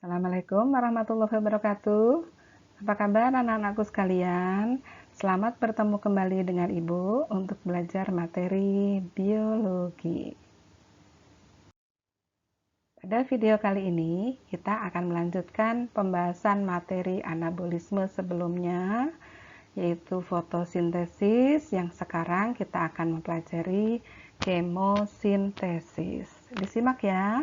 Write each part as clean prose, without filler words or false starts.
Assalamualaikum warahmatullahi wabarakatuh. Apa kabar anak-anakku sekalian? Selamat bertemu kembali dengan Ibu untuk belajar materi biologi. Pada video kali ini, kita akan melanjutkan pembahasan materi anabolisme sebelumnya, yaitu fotosintesis, yang sekarang kita akan mempelajari kemosintesis. Disimak ya.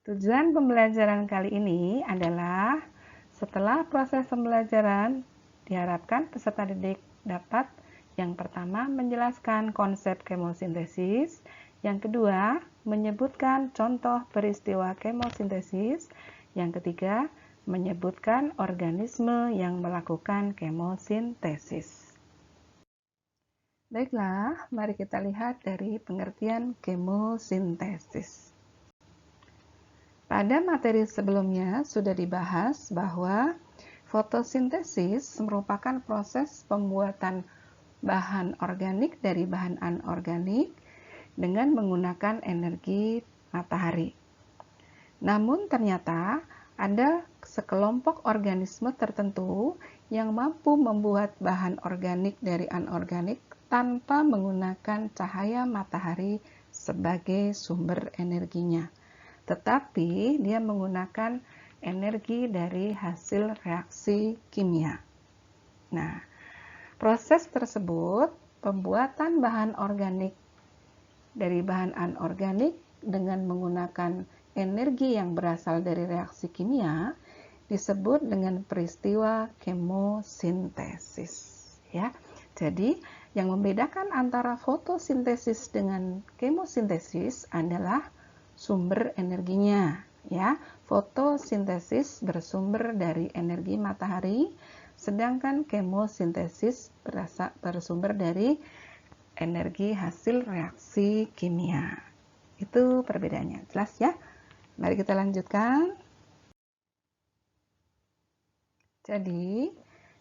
Tujuan pembelajaran kali ini adalah setelah proses pembelajaran, diharapkan peserta didik dapat yang pertama menjelaskan konsep kemosintesis, yang kedua menyebutkan contoh peristiwa kemosintesis, yang ketiga menyebutkan organisme yang melakukan kemosintesis. Baiklah, mari kita lihat dari pengertian kemosintesis. Pada materi sebelumnya sudah dibahas bahwa fotosintesis merupakan proses pembuatan bahan organik dari bahan anorganik dengan menggunakan energi matahari. Namun ternyata ada sekelompok organisme tertentu yang mampu membuat bahan organik dari anorganik tanpa menggunakan cahaya matahari sebagai sumber energinya, tetapi dia menggunakan energi dari hasil reaksi kimia. Nah, proses tersebut pembuatan bahan organik dari bahan anorganik dengan menggunakan energi yang berasal dari reaksi kimia disebut dengan peristiwa kemosintesis, ya. Jadi, yang membedakan antara fotosintesis dengan kemosintesis adalah sumber energinya, ya. Fotosintesis bersumber dari energi matahari, sedangkan kemosintesis bersumber dari energi hasil reaksi kimia. Itu perbedaannya, jelas ya? Mari kita lanjutkan. Jadi,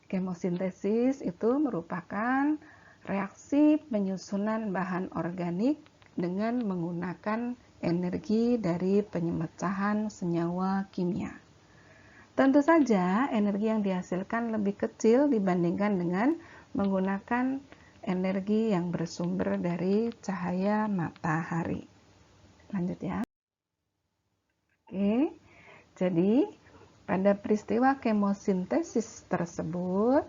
kemosintesis itu merupakan reaksi penyusunan bahan organik dengan menggunakan energi dari pemecahan senyawa kimia. Tentu saja energi yang dihasilkan lebih kecil dibandingkan dengan menggunakan energi yang bersumber dari cahaya matahari. Lanjut ya. Oke, jadi pada peristiwa kemosintesis tersebut,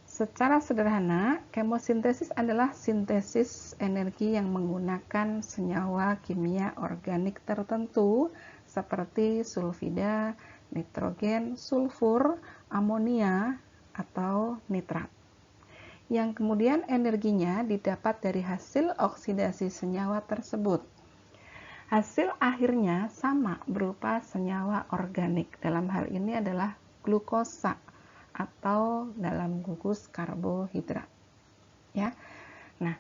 secara sederhana, kemosintesis adalah sintesis energi yang menggunakan senyawa kimia organik tertentu seperti sulfida, nitrogen, sulfur, amonia, atau nitrat, yang kemudian energinya didapat dari hasil oksidasi senyawa tersebut. Hasil akhirnya sama berupa senyawa organik, dalam hal ini adalah glukosa atau dalam gugus karbohidrat, ya. Nah,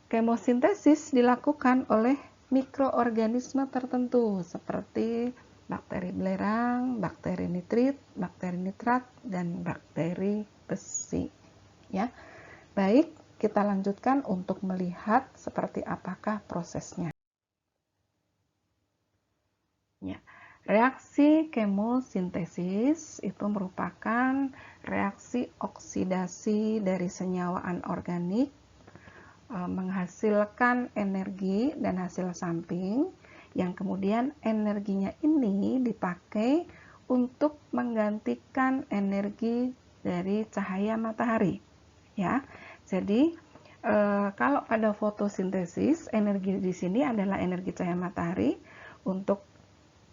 kemosintesis dilakukan oleh mikroorganisme tertentu seperti bakteri belerang, bakteri nitrat, dan bakteri besi, ya. Baik, kita lanjutkan untuk melihat seperti apakah prosesnya. Ya, reaksi kemosintesis itu merupakan reaksi oksidasi dari senyawa anorganik menghasilkan energi dan hasil samping yang kemudian energinya ini dipakai untuk menggantikan energi dari cahaya matahari, ya. Jadi kalau pada fotosintesis energi di sini adalah energi cahaya matahari untuk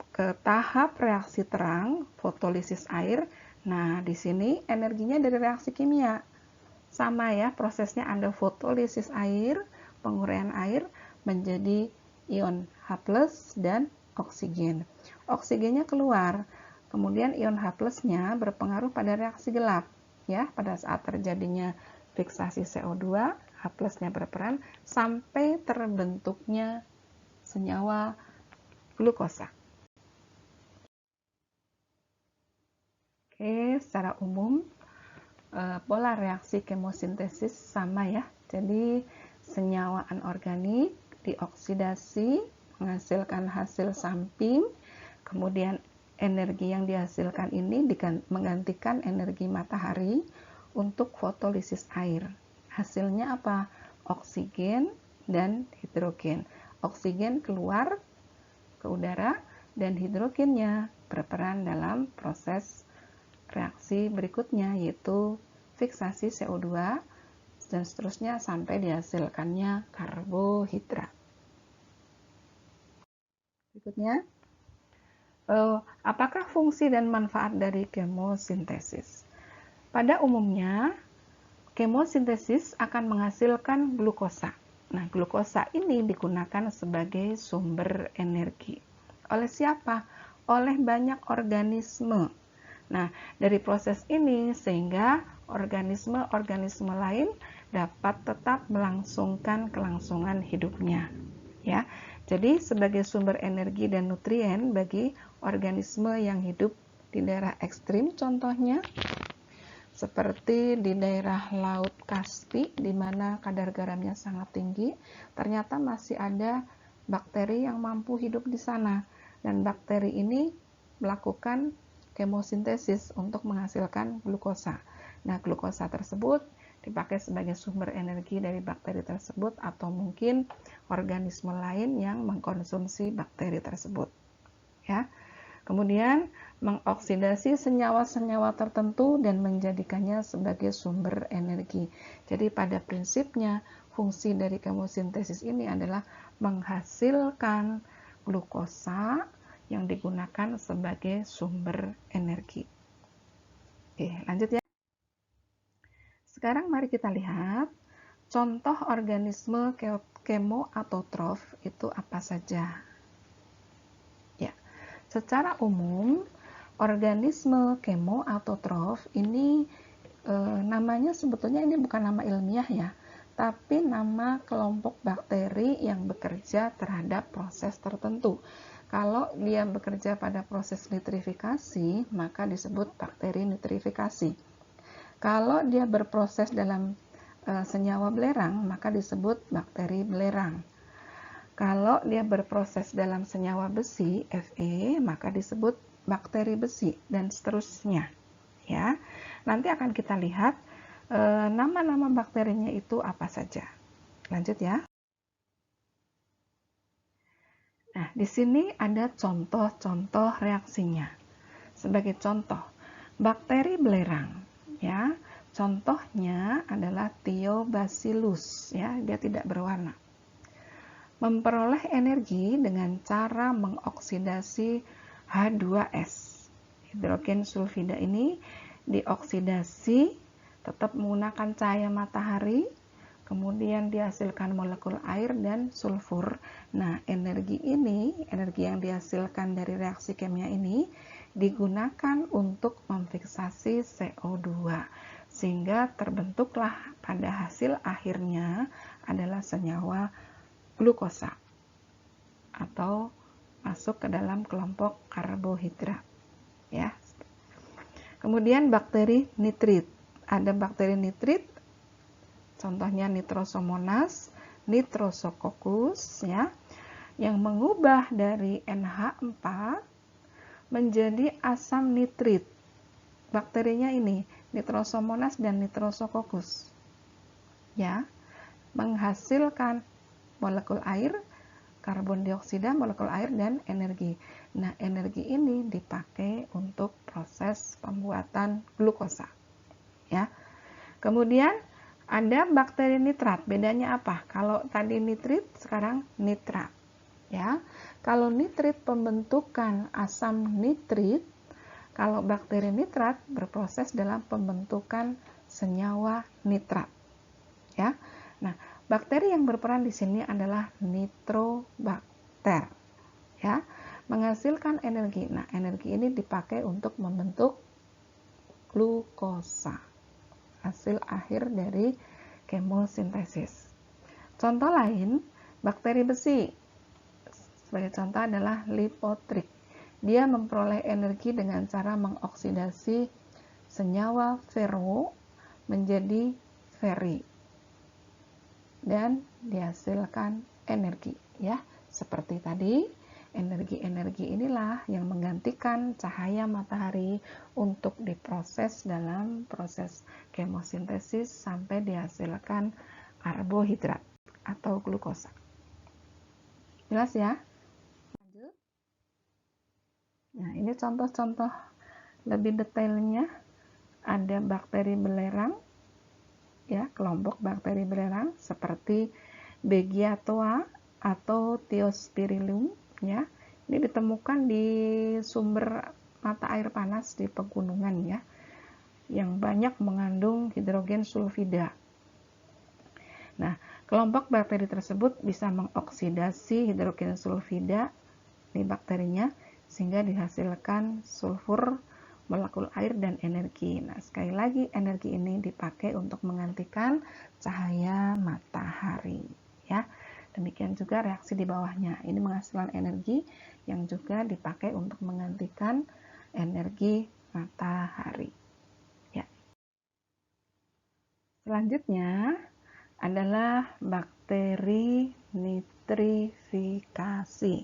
ke tahap reaksi terang, fotolisis air. Nah, di sini energinya dari reaksi kimia. Sama ya, prosesnya ada fotolisis air, penguraian air menjadi ion H+ dan oksigen. Oksigennya keluar, kemudian ion H+-nya berpengaruh pada reaksi gelap, ya, pada saat terjadinya fiksasi CO2, H+-nya berperan sampai terbentuknya senyawa glukosa. Oke, secara umum pola reaksi kemosintesis sama ya. Jadi senyawa anorganik dioksidasi menghasilkan hasil samping, Kemudian energi yang dihasilkan ini menggantikan energi matahari untuk fotolisis air. Hasilnya apa? Oksigen dan hidrogen. Oksigen keluar ke udara dan hidrogennya berperan dalam proses reaksi berikutnya, yaitu fiksasi CO2 dan seterusnya sampai dihasilkannya karbohidrat. Berikutnya, apakah fungsi dan manfaat dari kemosintesis? Pada umumnya, kemosintesis akan menghasilkan glukosa. Nah, glukosa ini digunakan sebagai sumber energi. Oleh siapa? Oleh banyak organisme. Nah, dari proses ini sehingga organisme-organisme lain dapat tetap melangsungkan kelangsungan hidupnya. Ya. Jadi sebagai sumber energi dan nutrien bagi organisme yang hidup di daerah ekstrim, contohnya seperti di daerah Laut Kaspi di mana kadar garamnya sangat tinggi, ternyata masih ada bakteri yang mampu hidup di sana, dan bakteri ini melakukan kemosintesis untuk menghasilkan glukosa. Nah, glukosa tersebut dipakai sebagai sumber energi dari bakteri tersebut atau mungkin organisme lain yang mengkonsumsi bakteri tersebut. Ya. Kemudian mengoksidasi senyawa-senyawa tertentu dan menjadikannya sebagai sumber energi. Jadi pada prinsipnya fungsi dari kemosintesis ini adalah menghasilkan glukosa yang digunakan sebagai sumber energi. Oke, lanjut ya. Sekarang mari kita lihat contoh organisme kemoautotrof itu apa saja. Ya, secara umum organisme kemoautotrof ini namanya sebetulnya ini bukan nama ilmiah ya, tapi nama kelompok bakteri yang bekerja terhadap proses tertentu. Kalau dia bekerja pada proses nitrifikasi, maka disebut bakteri nitrifikasi. Kalau dia berproses dalam senyawa belerang, maka disebut bakteri belerang. Kalau dia berproses dalam senyawa besi, Fe, maka disebut bakteri besi, dan seterusnya. Ya, nanti akan kita lihat nama-nama bakterinya itu apa saja. Lanjut ya. Nah, di sini ada contoh-contoh reaksinya. Sebagai contoh, bakteri belerang. Ya, contohnya adalah Thiobacillus, ya, dia tidak berwarna. Memperoleh energi dengan cara mengoksidasi H2S. Hidrogen sulfida ini dioksidasi tetap menggunakan cahaya matahari, kemudian dihasilkan molekul air dan sulfur. Nah, energi yang dihasilkan dari reaksi kimia ini digunakan untuk memfiksasi CO2 sehingga terbentuklah pada hasil akhirnya adalah senyawa glukosa atau masuk ke dalam kelompok karbohidrat ya. Kemudian bakteri nitrit. Ada bakteri nitrit contohnya Nitrosomonas, Nitrosococcus ya, yang mengubah dari NH4 menjadi asam nitrit. Bakterinya ini Nitrosomonas dan Nitrosococcus. Ya, menghasilkan molekul air, karbon dioksida, molekul air dan energi. Nah, energi ini dipakai untuk proses pembuatan glukosa. Ya. Kemudian ada bakteri nitrat. Bedanya apa? Kalau tadi nitrit, sekarang nitrat. Ya, kalau nitrit pembentukan asam nitrit, kalau bakteri nitrat berproses dalam pembentukan senyawa nitrat. Ya, nah bakteri yang berperan di sini adalah nitrobakter. Ya, menghasilkan energi. Nah, energi ini dipakai untuk membentuk glukosa, hasil akhir dari kemosintesis. Contoh lain, bakteri besi. Sebagai contoh adalah lipotrik. Dia memperoleh energi dengan cara mengoksidasi senyawa ferro menjadi feri dan dihasilkan energi ya. Seperti tadi Energi-energi inilah yang menggantikan cahaya matahari untuk diproses dalam proses kemosintesis sampai dihasilkan karbohidrat atau glukosa. Jelas ya? Lanjut. Nah, ini contoh-contoh lebih detailnya. Ada bakteri belerang, ya, kelompok bakteri belerang seperti Beggiatoa atau Thiospirillum, ya. Ini ditemukan di sumber mata air panas di pegunungan, ya, yang banyak mengandung hidrogen sulfida. Nah, kelompok bakteri tersebut bisa mengoksidasi hidrogen sulfida di bakterinya sehingga dihasilkan sulfur, molekul air, dan energi. Nah, sekali lagi energi ini dipakai untuk menggantikan cahaya matahari, ya. Demikian juga reaksi di bawahnya. Ini menghasilkan energi yang juga dipakai untuk menggantikan energi matahari. Ya. Selanjutnya adalah bakteri nitrifikasi.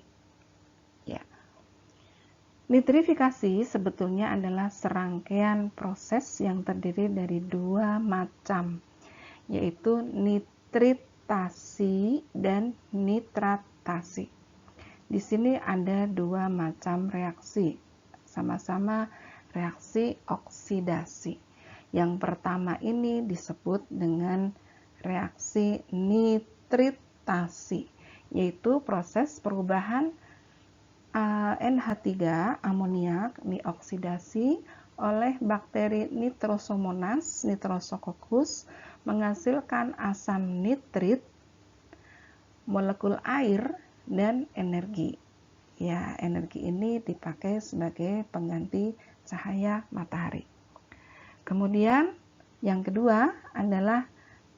Ya. Nitrifikasi sebetulnya adalah serangkaian proses yang terdiri dari dua macam, yaitu nitritasi dan nitratasi. Di sini ada dua macam reaksi, sama-sama reaksi oksidasi. Yang pertama ini disebut dengan reaksi nitritasi, yaitu proses perubahan NH3 amoniak dioksidasi oleh bakteri Nitrosomonas nitrosococcus menghasilkan asam nitrit, molekul air, dan energi. Ya, energi ini dipakai sebagai pengganti cahaya matahari. Kemudian yang kedua adalah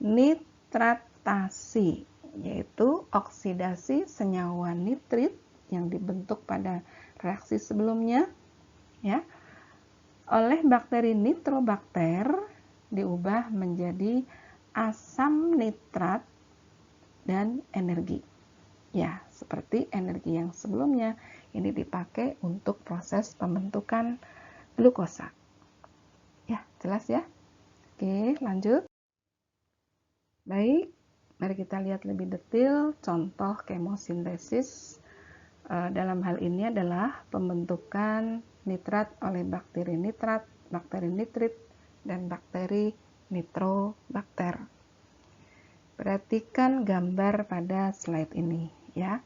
nitratasi, yaitu oksidasi senyawa nitrit yang dibentuk pada reaksi sebelumnya, ya, oleh bakteri nitrobakter diubah menjadi asam nitrat dan energi. Ya, seperti energi yang sebelumnya, ini dipakai untuk proses pembentukan glukosa. Ya, jelas ya? Oke, lanjut. Baik, mari kita lihat lebih detail contoh kemosintesis. Dalam hal ini adalah pembentukan nitrat oleh bakteri nitrat, bakteri nitrit, dan bakteri nitrobakter. Perhatikan gambar pada slide ini, ya.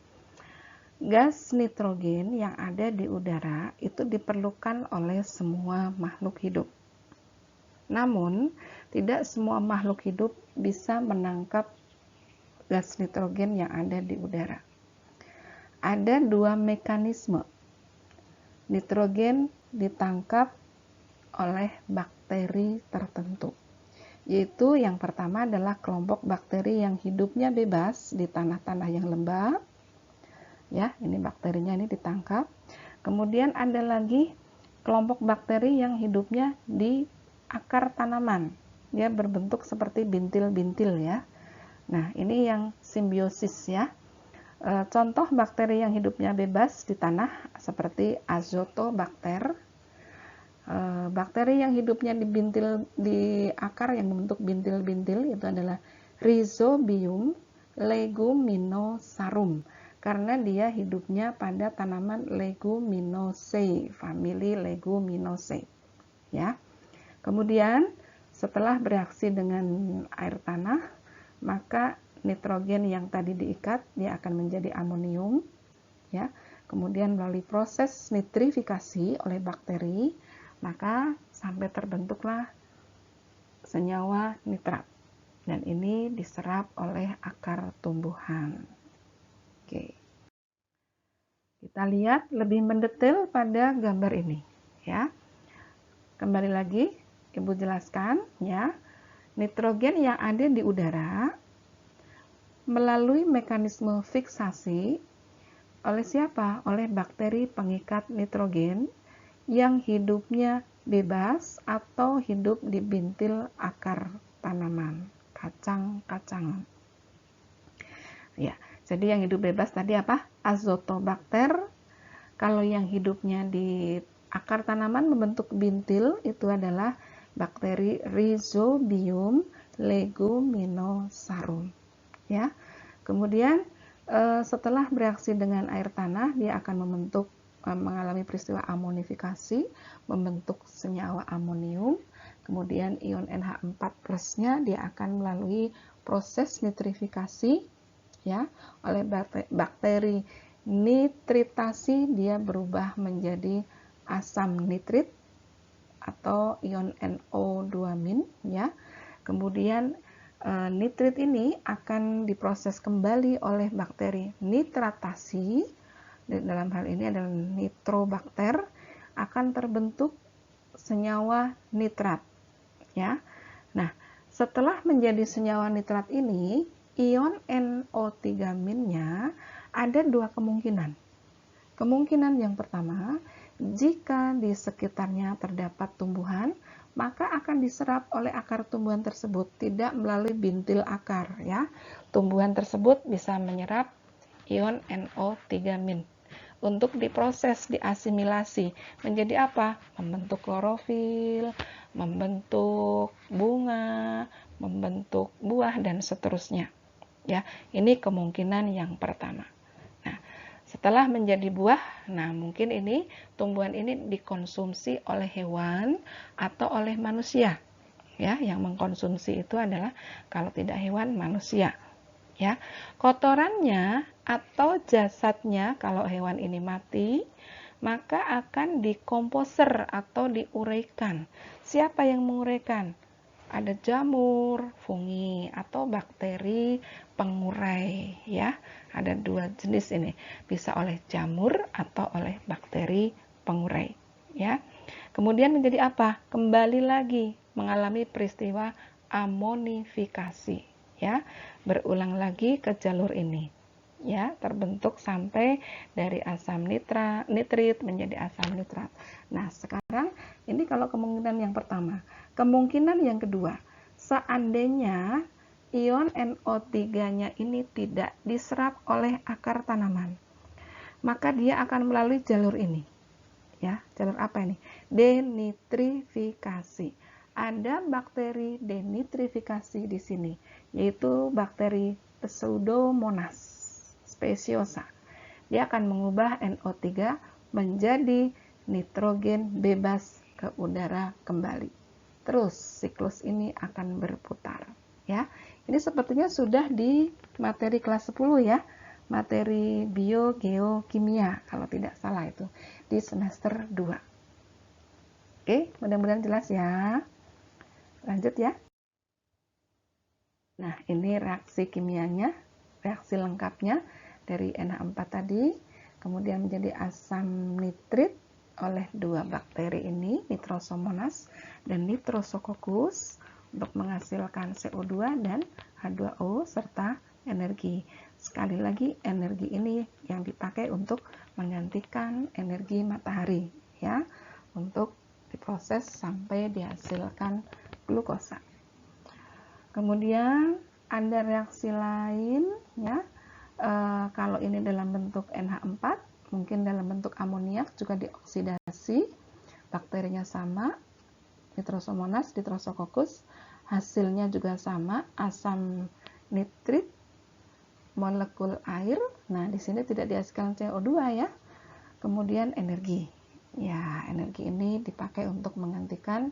Gas nitrogen yang ada di udara itu diperlukan oleh semua makhluk hidup. Namun, tidak semua makhluk hidup bisa menangkap gas nitrogen yang ada di udara. Ada dua mekanisme. Nitrogen ditangkap oleh bakteri tertentu, yaitu yang pertama adalah kelompok bakteri yang hidupnya bebas di tanah-tanah yang lembab. Ya, ini bakterinya ini ditangkap. Kemudian ada lagi kelompok bakteri yang hidupnya di akar tanaman. Dia berbentuk seperti bintil-bintil, ya. Nah, ini yang simbiosis, ya. Contoh bakteri yang hidupnya bebas di tanah seperti Azotobacter. Bakteri yang hidupnya di akar yang membentuk bintil-bintil itu adalah Rhizobium leguminosarum, karena dia hidupnya pada tanaman Leguminosae, famili Leguminosae, ya. Kemudian setelah bereaksi dengan air tanah, maka nitrogen yang tadi diikat dia akan menjadi amonium, ya. Kemudian melalui proses nitrifikasi oleh bakteri, maka sampai terbentuklah senyawa nitrat, dan ini diserap oleh akar tumbuhan. Oke, kita lihat lebih mendetail pada gambar ini, ya. Kembali lagi Ibu jelaskan, ya. Nitrogen yang ada di udara melalui mekanisme fiksasi oleh siapa? Oleh bakteri pengikat nitrogen yang hidupnya bebas atau hidup di bintil akar tanaman, kacang-kacangan. Ya, jadi yang hidup bebas tadi apa? Azotobacter, Kalau yang hidupnya di akar tanaman membentuk bintil itu adalah bakteri Rhizobium leguminosarum. Ya. Kemudian setelah bereaksi dengan air tanah, dia akan mengalami peristiwa amonifikasi, membentuk senyawa amonium. Kemudian ion NH4+-nya dia akan melalui proses nitrifikasi ya oleh bakteri nitritasi, dia berubah menjadi asam nitrit atau ion NO2- ya. Kemudian nitrit ini akan diproses kembali oleh bakteri nitratasi, dalam hal ini adalah nitrobakter, akan terbentuk senyawa nitrat ya. Nah, setelah menjadi senyawa nitrat ini, ion NO3-nya ada dua kemungkinan. Kemungkinan yang pertama, jika di sekitarnya terdapat tumbuhan, maka akan diserap oleh akar tumbuhan tersebut, tidak melalui bintil akar ya. Tumbuhan tersebut bisa menyerap ion NO3- untuk diproses, diasimilasi menjadi apa? Membentuk klorofil, membentuk bunga, membentuk buah dan seterusnya. Ya, ini kemungkinan yang pertama. Nah, setelah menjadi buah, nah mungkin ini tumbuhan ini dikonsumsi oleh hewan atau oleh manusia. Ya, yang mengkonsumsi itu adalah kalau tidak hewan, manusia. Ya, kotorannya atau jasadnya kalau hewan ini mati, maka akan dikomposer atau diuraikan. Siapa yang menguraikan? Ada jamur, fungi atau bakteri pengurai ya. Ada dua jenis ini, bisa oleh jamur atau oleh bakteri pengurai ya. Kemudian menjadi apa? Kembali lagi mengalami peristiwa amonifikasi ya. Berulang lagi ke jalur ini ya, terbentuk sampai dari asam nitrit menjadi asam nitrat. Nah, sekarang ini kalau kemungkinan yang pertama. Kemungkinan yang kedua, seandainya ion NO3-nya ini tidak diserap oleh akar tanaman, maka dia akan melalui jalur ini. Ya, jalur apa ini? Denitrifikasi. Ada bakteri denitrifikasi di sini, yaitu bakteri Pseudomonas speciosa. Dia akan mengubah NO3 menjadi nitrogen bebas ke udara kembali. Terus siklus ini akan berputar ya. Ini sepertinya sudah di materi kelas 10 ya. Materi biogeokimia kalau tidak salah itu di semester 2. Oke, mudah-mudahan jelas ya. Lanjut ya. Nah, ini reaksi kimianya, reaksi lengkapnya dari NH4 tadi, kemudian menjadi asam nitrit oleh dua bakteri ini, Nitrosomonas dan Nitrosococcus, untuk menghasilkan CO2 dan H2O serta energi. Sekali lagi, energi ini yang dipakai untuk menggantikan energi matahari ya, untuk diproses sampai dihasilkan glukosa. Kemudian ada reaksi lain ya, kalau ini dalam bentuk NH4, mungkin dalam bentuk amoniak juga dioksidasi, bakterinya sama, Nitrosomonas, Nitrosococcus, hasilnya juga sama, asam nitrit, molekul air. Nah, di sini tidak dihasilkan CO2 ya. Kemudian energi. Ya, energi ini dipakai untuk menggantikan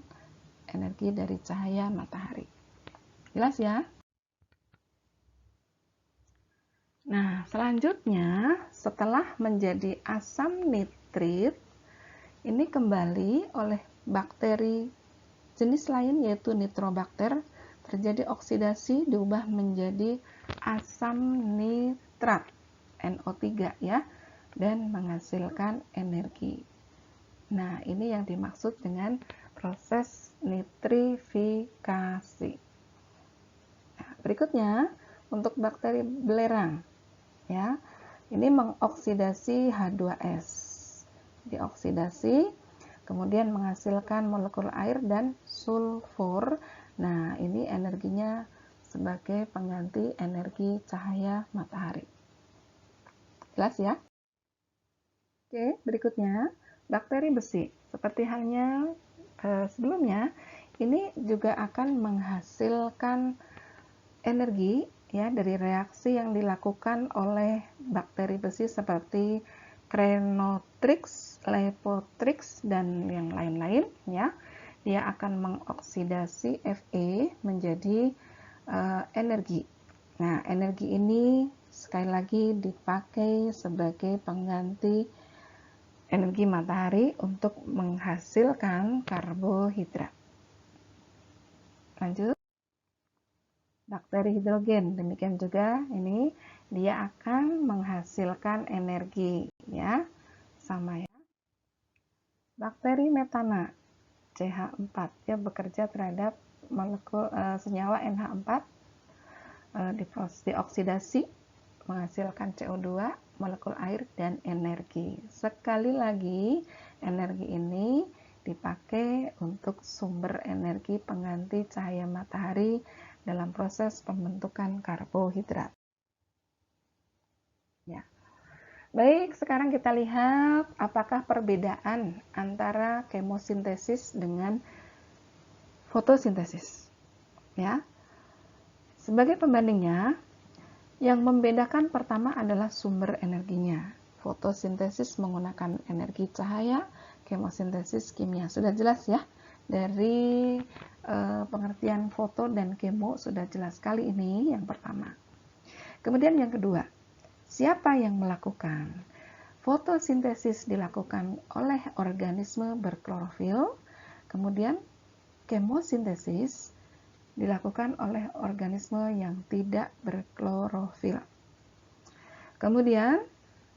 energi dari cahaya matahari. Jelas ya? Nah, selanjutnya setelah menjadi asam nitrit, ini kembali oleh bakteri jenis lain yaitu nitrobakter, terjadi oksidasi diubah menjadi asam nitrat NO3 ya, dan menghasilkan energi. Nah, ini yang dimaksud dengan proses nitrifikasi. Nah, berikutnya untuk bakteri belerang ya, ini mengoksidasi H2S, dioksidasi kemudian menghasilkan molekul air dan sulfur. Nah, ini energinya sebagai pengganti energi cahaya matahari. Jelas ya? Oke, berikutnya bakteri besi. Seperti halnya sebelumnya, ini juga akan menghasilkan energi ya dari reaksi yang dilakukan oleh bakteri besi seperti Crenotrix, Lepotrix dan yang lain-lain ya. Dia akan mengoksidasi Fe menjadi energi. Nah, energi ini sekali lagi dipakai sebagai pengganti energi matahari untuk menghasilkan karbohidrat. Lanjut. Bakteri hidrogen, demikian juga ini dia akan menghasilkan energi ya. Sama ya. Bakteri metana CH4 dia bekerja terhadap molekul senyawa NH4 dioksidasi menghasilkan CO2, molekul air, dan energi. Sekali lagi, energi ini dipakai untuk sumber energi pengganti cahaya matahari dalam proses pembentukan karbohidrat. Ya. Baik, sekarang kita lihat apakah perbedaan antara kemosintesis dengan fotosintesis. Ya. Sebagai pembandingnya, yang membedakan pertama adalah sumber energinya. Fotosintesis menggunakan energi cahaya, kemosintesis kimia. Sudah jelas ya, dari pengertian foto dan kemo sudah jelas sekali ini yang pertama. Kemudian yang kedua, siapa yang melakukan? Fotosintesis dilakukan oleh organisme berklorofil, kemudian kemosintesis dilakukan oleh organisme yang tidak berklorofil. Kemudian,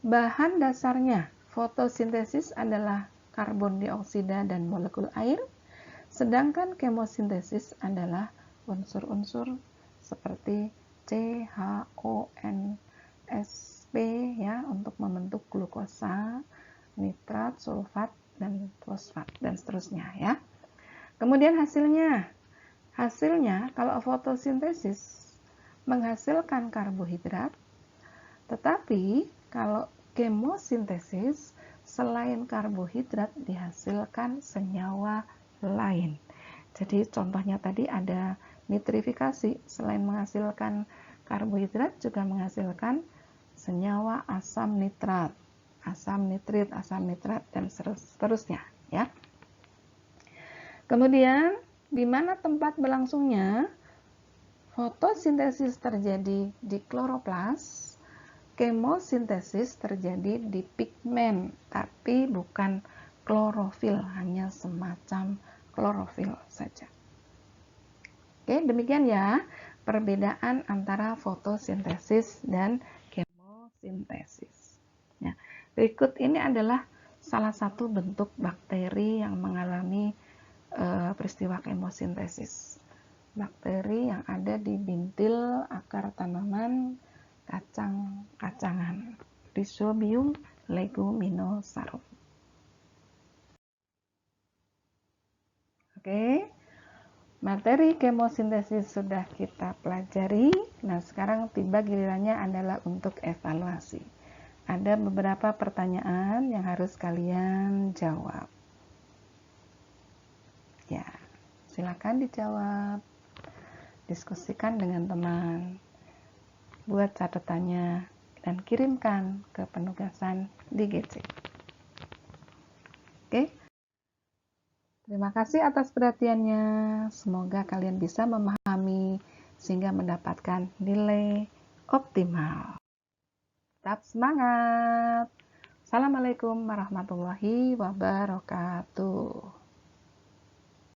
bahan dasarnya fotosintesis adalah karbon dioksida dan molekul air, sedangkan kemosintesis adalah unsur-unsur seperti CHONSP ya untuk membentuk glukosa, nitrat, sulfat, dan fosfat dan seterusnya ya. Kemudian Hasilnya, kalau fotosintesis menghasilkan karbohidrat, tetapi kalau kemosintesis selain karbohidrat dihasilkan senyawa lain. Jadi contohnya tadi ada nitrifikasi, selain menghasilkan karbohidrat juga menghasilkan senyawa asam nitrat, asam nitrit, asam nitrat, dan seterusnya ya. Kemudian di mana tempat berlangsungnya? Fotosintesis terjadi di kloroplas, kemosintesis terjadi di pigmen, tapi bukan klorofil, hanya semacam klorofil saja. Oke, demikian ya perbedaan antara fotosintesis dan kemosintesis. Ya, berikut ini adalah salah satu bentuk bakteri yang mengalami peristiwa kemosintesis. Bakteri yang ada di bintil akar tanaman kacang-kacangan, Rhizobium leguminosarum. Oke, materi kemosintesis sudah kita pelajari. Nah, sekarang tiba gilirannya adalah untuk evaluasi. Ada beberapa pertanyaan yang harus kalian jawab. Ya, silakan dijawab. Diskusikan dengan teman. Buat catatannya dan kirimkan ke penugasan di GC. Oke. Terima kasih atas perhatiannya. Semoga kalian bisa memahami sehingga mendapatkan nilai optimal. Tetap semangat. Assalamualaikum warahmatullahi wabarakatuh.